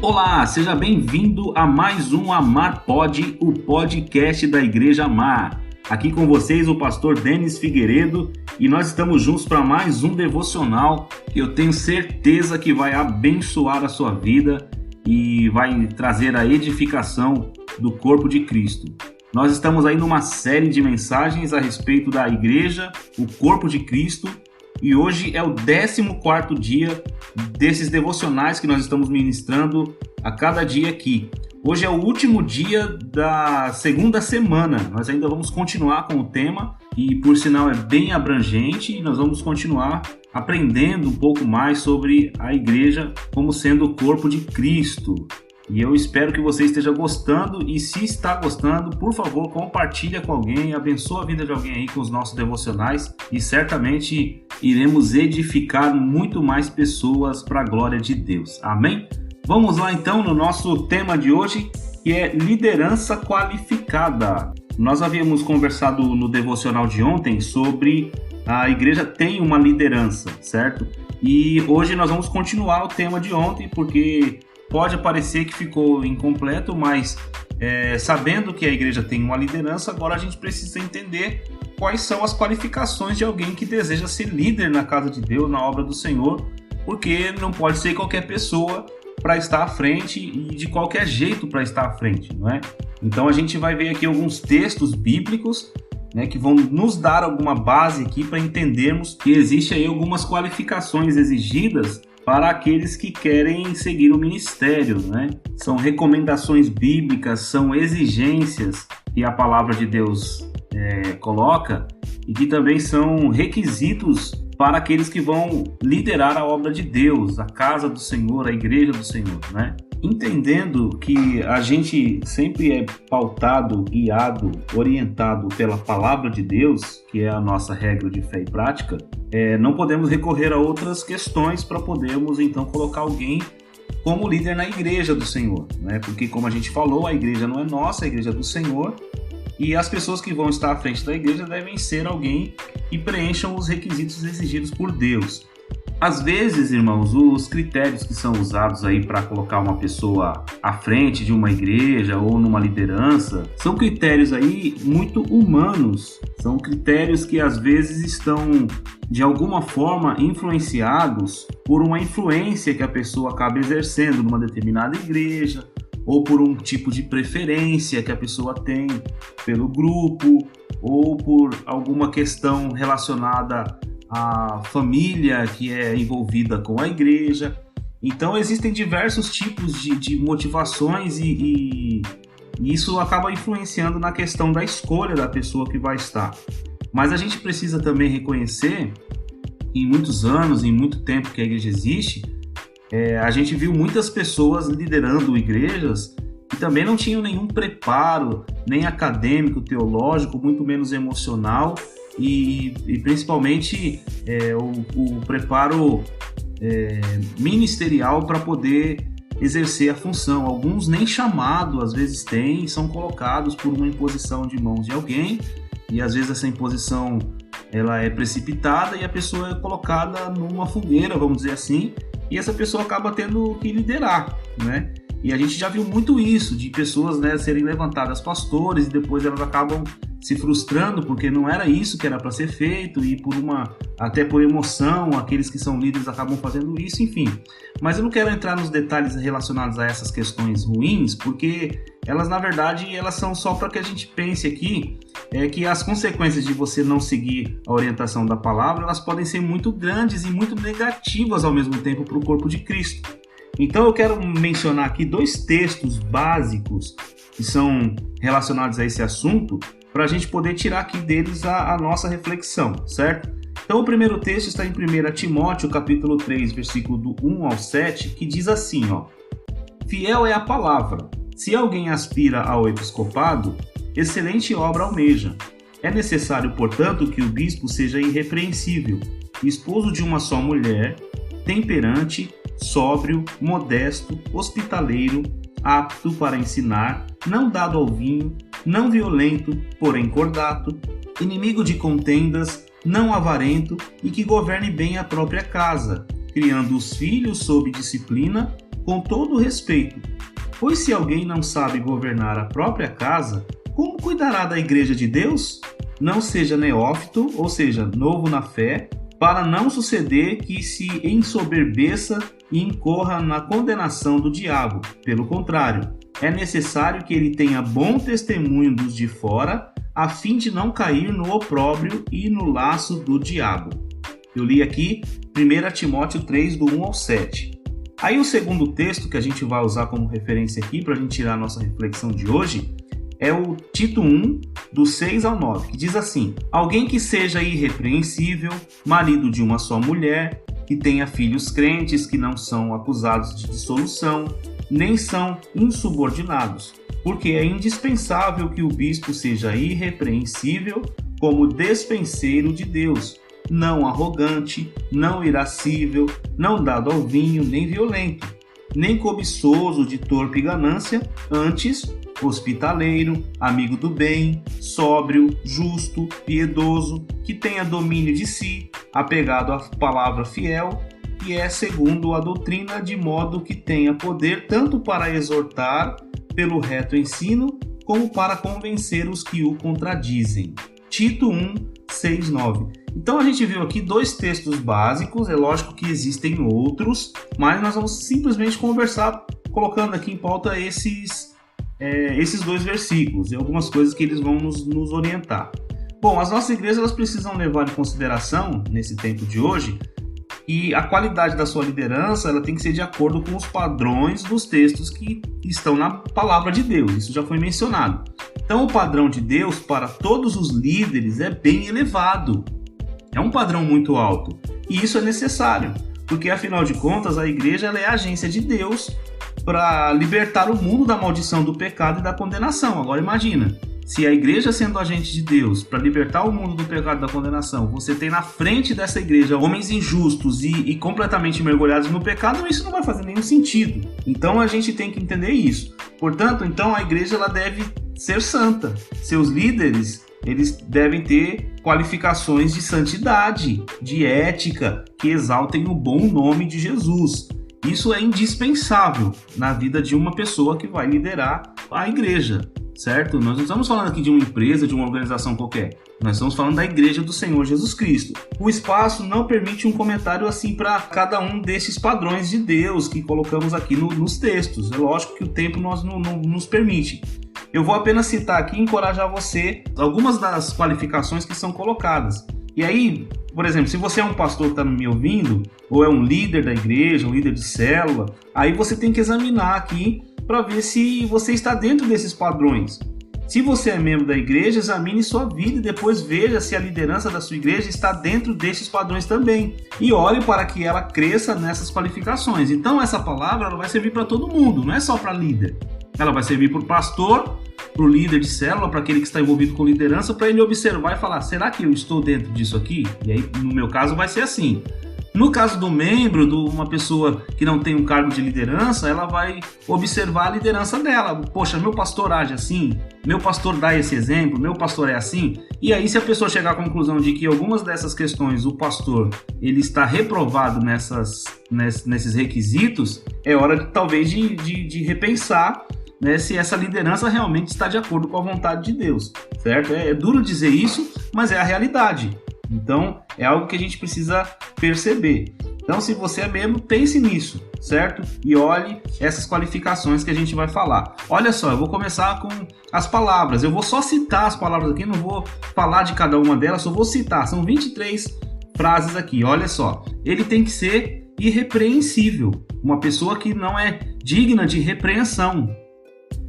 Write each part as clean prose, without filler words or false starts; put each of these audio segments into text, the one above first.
Olá, seja bem-vindo a mais um Amar Pod, o podcast da Igreja Amar. Aqui com vocês o pastor Denis Figueiredo e nós estamos juntos para mais um devocional que eu tenho certeza que vai abençoar a sua vida e vai trazer a edificação do corpo de Cristo. Nós estamos aí numa série de mensagens a respeito da igreja, o corpo de Cristo, e hoje é o 14º dia desses devocionais que nós estamos ministrando a cada dia aqui. Hoje é o último dia da segunda semana. Nós ainda vamos continuar com o tema e, por sinal, é bem abrangente e nós vamos continuar aprendendo um pouco mais sobre a igreja como sendo o corpo de Cristo. E eu espero que você esteja gostando e, se está gostando, por favor, compartilha com alguém, abençoa a vida de alguém aí com os nossos devocionais e certamente iremos edificar muito mais pessoas para a glória de Deus. Amém? Vamos lá então no nosso tema de hoje, que é liderança qualificada. Nós havíamos conversado no devocional de ontem sobre a igreja tem uma liderança, certo? E hoje nós vamos continuar o tema de ontem, porque pode parecer que ficou incompleto, mas sabendo que a igreja tem uma liderança, agora a gente precisa entender quais são as qualificações de alguém que deseja ser líder na casa de Deus, na obra do Senhor, porque não pode ser qualquer pessoa para estar à frente e de qualquer jeito para estar à frente, não é? Então a gente vai ver aqui alguns textos bíblicos, né, que vão nos dar alguma base aqui para entendermos que existe aí algumas qualificações exigidas para aqueles que querem seguir o ministério, né? São recomendações bíblicas, são exigências que a palavra de Deus coloca e que também são requisitos para aqueles que vão liderar a obra de Deus, a casa do Senhor, a igreja do Senhor, né? Entendendo que a gente sempre é pautado, guiado, orientado pela palavra de Deus, que é a nossa regra de fé e prática, não podemos recorrer a outras questões para podermos então colocar alguém como líder na igreja do Senhor, né? Porque, como a gente falou, a igreja não é nossa, a igreja é do Senhor, e as pessoas que vão estar à frente da igreja devem ser alguém que preencham os requisitos exigidos por Deus. Às vezes, irmãos, os critérios que são usados aí para colocar uma pessoa à frente de uma igreja ou numa liderança são critérios aí muito humanos, são critérios que às vezes estão de alguma forma influenciados por uma influência que a pessoa acaba exercendo numa determinada igreja, ou por um tipo de preferência que a pessoa tem pelo grupo, ou por alguma questão relacionada à família que é envolvida com a igreja. Então existem diversos tipos de motivações e isso acaba influenciando na questão da escolha da pessoa que vai estar. Mas a gente precisa também reconhecer, em muitos anos, em muito tempo que a igreja existe, a gente viu muitas pessoas liderando igrejas que também não tinham nenhum preparo, nem acadêmico, teológico, muito menos emocional e principalmente o preparo ministerial para poder exercer a função. Alguns nem chamado às vezes têm, são colocados por uma imposição de mãos de alguém e às vezes essa imposição ela é precipitada e a pessoa é colocada numa fogueira, vamos dizer assim, e essa pessoa acaba tendo que liderar, né? E a gente já viu muito isso, de pessoas, né, serem levantadas pastores e depois elas acabam se frustrando porque não era isso que era para ser feito e até por emoção, aqueles que são líderes acabam fazendo isso, enfim. Mas eu não quero entrar nos detalhes relacionados a essas questões ruins, porque elas, na verdade, elas são só para que a gente pense aqui que as consequências de você não seguir a orientação da palavra, elas podem ser muito grandes e muito negativas ao mesmo tempo para o corpo de Cristo. Então eu quero mencionar aqui 2 textos básicos que são relacionados a esse assunto para a gente poder tirar aqui deles a nossa reflexão, certo? Então o primeiro texto está em 1 Timóteo, capítulo 3, versículo do 1 ao 7, que diz assim, ó: Fiel é a palavra. Se alguém aspira ao episcopado, excelente obra almeja. É necessário, portanto, que o bispo seja irrepreensível, esposo de uma só mulher, temperante, sóbrio, modesto, hospitaleiro, apto para ensinar, não dado ao vinho, não violento, porém cordato, inimigo de contendas, não avarento e que governe bem a própria casa, criando os filhos sob disciplina com todo respeito, pois se alguém não sabe governar a própria casa, como cuidará da igreja de Deus? Não seja neófito, ou seja, novo na fé, para não suceder que se ensoberbeça e incorra na condenação do diabo. Pelo contrário, é necessário que ele tenha bom testemunho dos de fora, a fim de não cair no opróbrio e no laço do diabo. Eu li aqui 1 Timóteo 3, do 1 ao 7. Aí o segundo texto que a gente vai usar como referência aqui para a gente tirar a nossa reflexão de hoje é o Tito 1, do 6 ao 9, que diz assim: alguém que seja irrepreensível, marido de uma só mulher, que tenha filhos crentes que não são acusados de dissolução, nem são insubordinados, porque é indispensável que o bispo seja irrepreensível como despenseiro de Deus, não arrogante, não irascível, não dado ao vinho, nem violento, nem cobiçoso de torpe ganância, antes hospitaleiro, amigo do bem, sóbrio, justo, piedoso, que tenha domínio de si, apegado à palavra fiel, e é segundo a doutrina, de modo que tenha poder tanto para exortar pelo reto ensino, como para convencer os que o contradizem. Tito 1, 6, 9. Então a gente viu aqui dois textos básicos, é lógico que existem outros, mas nós vamos simplesmente conversar colocando aqui em pauta esses dois versículos e algumas coisas que eles vão nos orientar. Bom, as nossas igrejas elas precisam levar em consideração, nesse tempo de hoje, que a qualidade da sua liderança ela tem que ser de acordo com os padrões dos textos que estão na palavra de Deus. Isso já foi mencionado. Então, o padrão de Deus para todos os líderes é bem elevado. É um padrão muito alto. E isso é necessário, porque, afinal de contas, a igreja ela é a agência de Deus para libertar o mundo da maldição do pecado e da condenação. Agora, imagina. Se a igreja sendo agente de Deus para libertar o mundo do pecado e da condenação, você tem na frente dessa igreja homens injustos e completamente mergulhados no pecado, isso não vai fazer nenhum sentido. Então a gente tem que entender isso. Portanto, então a igreja ela deve ser santa. Seus líderes eles devem ter qualificações de santidade, de ética, que exaltem o bom nome de Jesus. Isso é indispensável na vida de uma pessoa que vai liderar a igreja. Certo? Nós não estamos falando aqui de uma empresa, de uma organização qualquer. Nós estamos falando da igreja do Senhor Jesus Cristo. O espaço não permite um comentário assim para cada um desses padrões de Deus que colocamos aqui nos textos. É lógico que o tempo não nos permite. Eu vou apenas citar aqui e encorajar você algumas das qualificações que são colocadas. E aí, por exemplo, se você é um pastor que está me ouvindo, ou é um líder da igreja, um líder de célula, aí você tem que examinar aqui para ver se você está dentro desses padrões. Se você é membro da igreja, examine sua vida e depois veja se a liderança da sua igreja está dentro desses padrões também. E olhe para que ela cresça nessas qualificações. Então essa palavra ela vai servir para todo mundo, não é só para líder. Ela vai servir para o pastor, para o líder de célula, para aquele que está envolvido com liderança, para ele observar e falar, será que eu estou dentro disso aqui? E aí, no meu caso, vai ser assim. No caso do membro, de uma pessoa que não tem um cargo de liderança, ela vai observar a liderança dela. Poxa, meu pastor age assim, meu pastor dá esse exemplo, meu pastor é assim. E aí, se a pessoa chegar à conclusão de que algumas dessas questões o pastor ele está reprovado nesses requisitos, é hora talvez de repensar, né, se essa liderança realmente está de acordo com a vontade de Deus, certo? É duro dizer isso, mas é a realidade. Então, é algo que a gente precisa perceber. Então, se você é membro, pense nisso, certo? E olhe essas qualificações que a gente vai falar. Olha só, eu vou começar com as palavras. Eu vou só citar as palavras aqui, não vou falar de cada uma delas, só vou citar. São 23 frases aqui, olha só. Ele tem que ser irrepreensível, uma pessoa que não é digna de repreensão.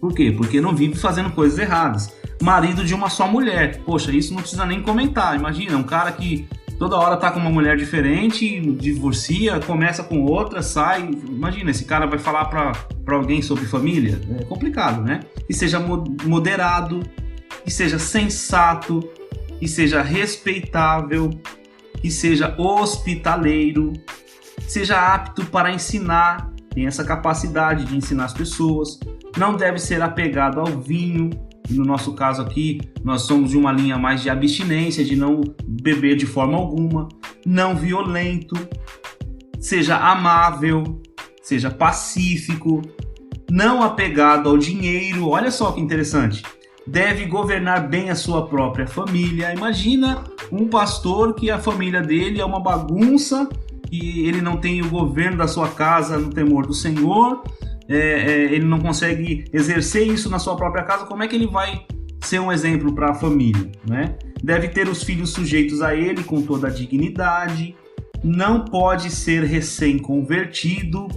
Por quê? Porque não vive fazendo coisas erradas. Marido de uma só mulher. Poxa, isso não precisa nem comentar. Imagina, um cara que toda hora tá com uma mulher diferente, divorcia, começa com outra, sai. Imagina, esse cara vai falar pra alguém sobre família? É complicado, né? Que seja moderado, que seja sensato, que seja respeitável, que seja hospitaleiro, seja apto para ensinar, tem essa capacidade de ensinar as pessoas, não deve ser apegado ao vinho. No nosso caso aqui, nós somos de uma linha mais de abstinência, de não beber de forma alguma, não violento, seja amável, seja pacífico, não apegado ao dinheiro. Olha só que interessante. Deve governar bem a sua própria família. Imagina um pastor que a família dele é uma bagunça, que ele não tem o governo da sua casa no temor do Senhor, ele não consegue exercer isso na sua própria casa. Como é que ele vai ser um exemplo para a família, né? Deve ter os filhos sujeitos a ele com toda a dignidade, não pode ser recém-convertido,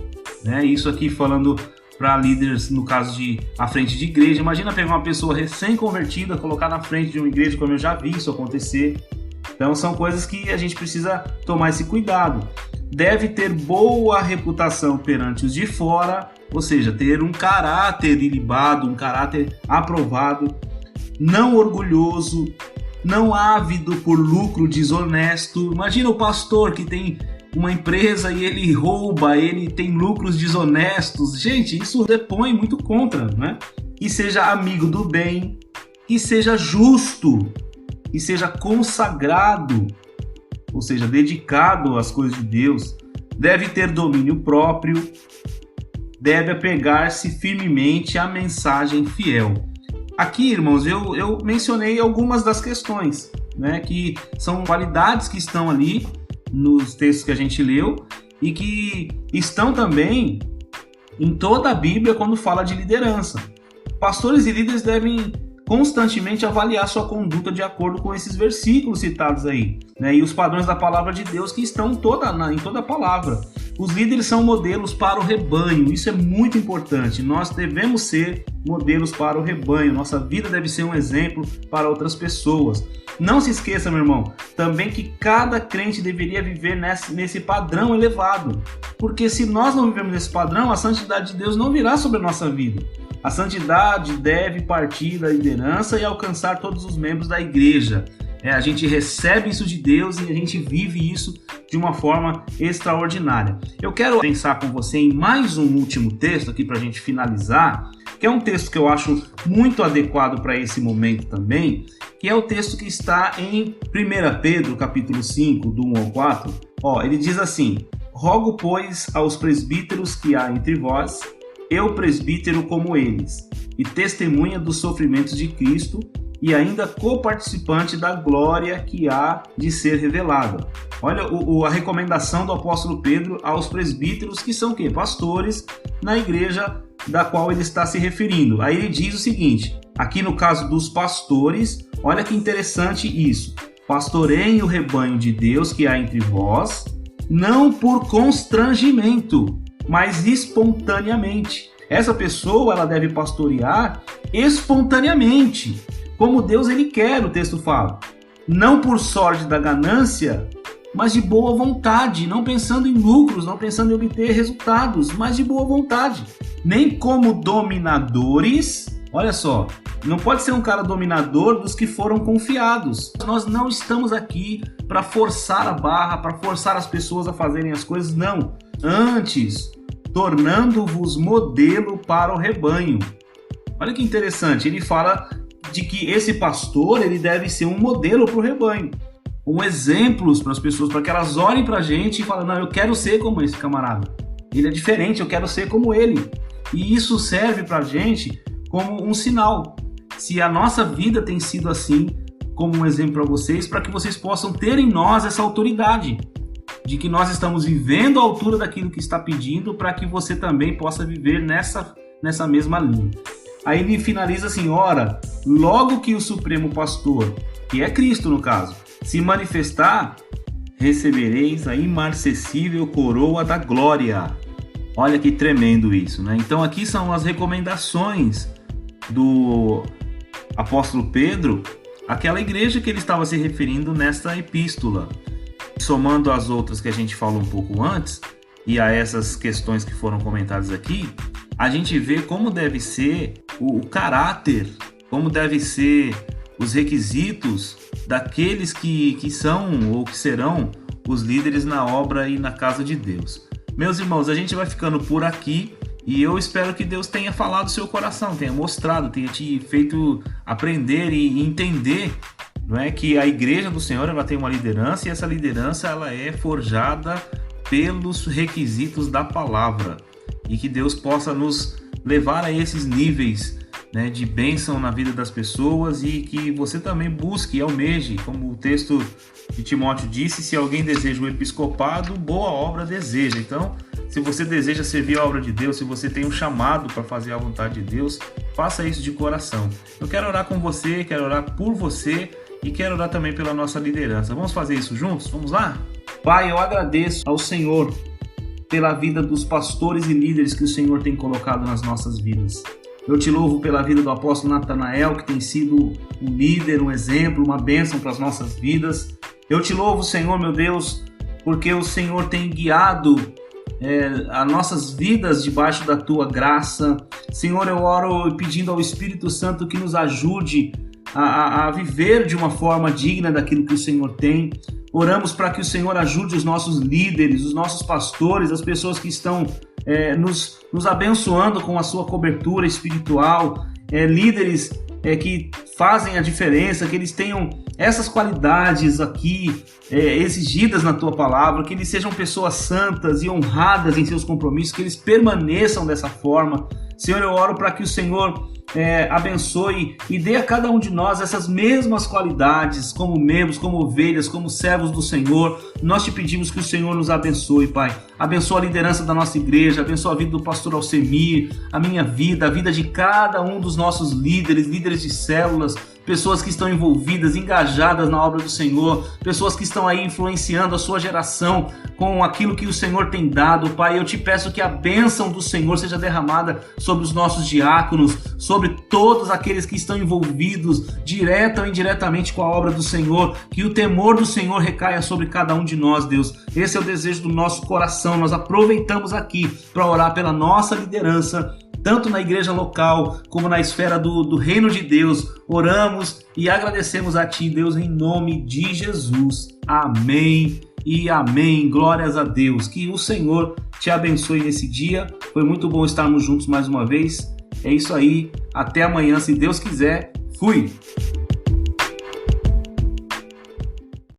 né? Isso aqui falando para líderes, no caso de à frente de igreja. Imagina pegar uma pessoa recém-convertida, colocar na frente de uma igreja, como eu já vi isso acontecer. Então são coisas que a gente precisa tomar esse cuidado. Deve ter boa reputação perante os de fora, ou seja, ter um caráter ilibado, um caráter aprovado, não orgulhoso, não ávido por lucro desonesto. Imagina o pastor que tem uma empresa e ele rouba, ele tem lucros desonestos. Gente, isso depõe muito contra, né? Que seja amigo do bem, que seja justo, que seja consagrado, ou seja, dedicado às coisas de Deus. Deve ter domínio próprio, deve apegar-se firmemente à mensagem fiel. Aqui, irmãos, eu mencionei algumas das questões, né, que são qualidades que estão ali nos textos que a gente leu e que estão também em toda a Bíblia quando fala de liderança. Pastores e líderes devem constantemente avaliar sua conduta de acordo com esses versículos citados aí, né, e os padrões da palavra de Deus que estão em toda a palavra. Os líderes são modelos para o rebanho, isso é muito importante. Nós devemos ser modelos para o rebanho, nossa vida deve ser um exemplo para outras pessoas. Não se esqueça, meu irmão, também que cada crente deveria viver nesse padrão elevado, porque se nós não vivemos nesse padrão, a santidade de Deus não virá sobre a nossa vida. A santidade deve partir da liderança e alcançar todos os membros da igreja. A gente recebe isso de Deus e a gente vive isso de uma forma extraordinária. Eu quero pensar com você em mais um último texto aqui para a gente finalizar, que é um texto que eu acho muito adequado para esse momento também, que é o texto que está em 1 Pedro, capítulo 5, do 1 ao 4. Ele diz assim: rogo, pois, aos presbíteros que há entre vós, eu presbítero como eles, e testemunha dos sofrimentos de Cristo, e ainda coparticipante da glória que há de ser revelada. Olha a recomendação do apóstolo Pedro aos presbíteros, que são o quê? Pastores na igreja da qual ele está se referindo. Aí ele diz o seguinte, aqui no caso dos pastores, olha que interessante isso. Pastoreiem o rebanho de Deus que há entre vós, não por constrangimento, mas espontaneamente. Essa pessoa ela deve pastorear espontaneamente, como Deus ele quer, o texto fala. Não por sorte da ganância, mas de boa vontade, não pensando em lucros, não pensando em obter resultados, mas de boa vontade. Nem como dominadores, olha só, não pode ser um cara dominador dos que foram confiados. Nós não estamos aqui para forçar a barra, para forçar as pessoas a fazerem as coisas, não. Antes, tornando-vos modelo para o rebanho. Olha que interessante, ele fala de que esse pastor ele deve ser um modelo para o rebanho, um exemplo para as pessoas, para que elas olhem para a gente e falem, não, eu quero ser como esse camarada, ele é diferente, eu quero ser como ele. E isso serve para a gente como um sinal, se a nossa vida tem sido assim, como um exemplo para vocês, para que vocês possam ter em nós essa autoridade, de que nós estamos vivendo à altura daquilo que está pedindo, para que você também possa viver nessa mesma linha. Aí ele finaliza assim, ora, logo que o Supremo Pastor, que é Cristo no caso, se manifestar, recebereis a imarcessível coroa da glória. Olha que tremendo isso, né? Então aqui são as recomendações do apóstolo Pedro, àquela igreja que ele estava se referindo nesta epístola. Somando as outras que a gente falou um pouco antes, e a essas questões que foram comentadas aqui, a gente vê como deve ser o caráter, como deve ser os requisitos daqueles que são ou que serão os líderes na obra e na casa de Deus. Meus irmãos, a gente vai ficando por aqui e eu espero que Deus tenha falado no seu coração, tenha mostrado, tenha te feito aprender e entender, não é, que a igreja do Senhor ela tem uma liderança e essa liderança ela é forjada pelos requisitos da palavra. e que Deus possa nos levar a esses níveis, né, de bênção na vida das pessoas, e que você também busque e almeje, como o texto de Timóteo disse, se alguém deseja o episcopado, boa obra deseja. Então, se você deseja servir a obra de Deus, se você tem um chamado para fazer a vontade de Deus, faça isso de coração. Eu quero orar com você, quero orar por você e quero orar também pela nossa liderança. Vamos fazer isso juntos? Vamos lá? Pai, eu agradeço ao Senhor pela vida dos pastores e líderes que o Senhor tem colocado nas nossas vidas. Eu te louvo pela vida do apóstolo Natanael, que tem sido um líder, um exemplo, uma bênção para as nossas vidas. Eu te louvo, Senhor, meu Deus, porque o Senhor tem guiado as nossas vidas debaixo da tua graça. Senhor, eu oro pedindo ao Espírito Santo que nos ajude a viver de uma forma digna daquilo que o Senhor tem. Oramos para que o Senhor ajude os nossos líderes, os nossos pastores, as pessoas que estão nos abençoando com a sua cobertura espiritual, líderes que fazem a diferença, que eles tenham essas qualidades aqui exigidas na tua palavra, que eles sejam pessoas santas e honradas em seus compromissos, que eles permaneçam dessa forma. Senhor, eu oro para que o Senhor abençoe e dê a cada um de nós essas mesmas qualidades, como membros, como ovelhas, como servos do Senhor. Nós te pedimos que o Senhor nos abençoe, Pai. Abençoa a liderança da nossa igreja, abençoa a vida do pastor Alcemir, a minha vida, a vida de cada um dos nossos líderes de células, pessoas que estão envolvidas, engajadas na obra do Senhor, pessoas que estão aí influenciando a sua geração com aquilo que o Senhor tem dado. Pai, eu te peço que a bênção do Senhor seja derramada sobre os nossos diáconos, sobre todos aqueles que estão envolvidos, direta ou indiretamente com a obra do Senhor, que o temor do Senhor recaia sobre cada um de nós, Deus. Esse é o desejo do nosso coração. Nós aproveitamos aqui para orar pela nossa liderança, tanto na igreja local como na esfera do reino de Deus. Oramos e agradecemos a Ti, Deus, em nome de Jesus. Amém e amém. Glórias a Deus. Que o Senhor te abençoe nesse dia. Foi muito bom estarmos juntos mais uma vez. É isso aí. Até amanhã, se Deus quiser. Fui!